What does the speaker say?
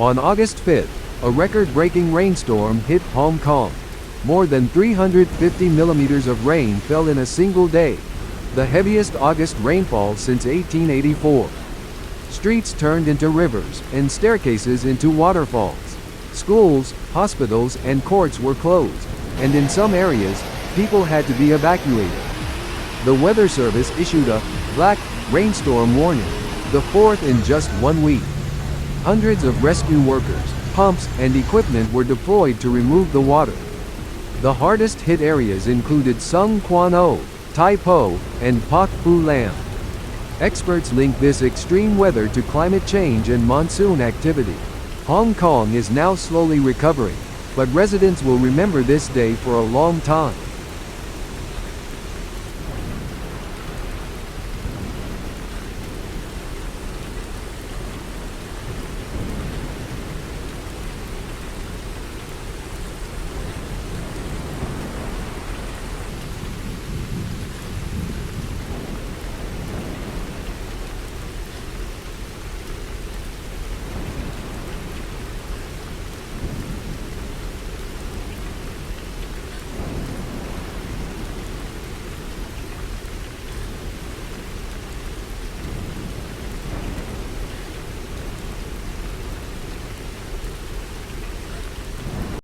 On August 5th, a record-breaking rainstorm hit Hong Kong. More than 350 millimeters of rain fell in a single day, the heaviest August rainfall since 1884. Streets turned into rivers, and staircases into waterfalls. Schools, hospitals, and courts were closed, and in some areas, people had to be evacuated. The Weather Service issued a black rainstorm warning, the fourth in just 1 week. Hundreds of rescue workers, pumps, and equipment were deployed to remove the water. The hardest hit areas included Tseung Kwan O, Tai Po, and Pok Fu Lam. Experts link this extreme weather to climate change and monsoon activity. Hong Kong is now slowly recovering, but residents will remember this day for a long time.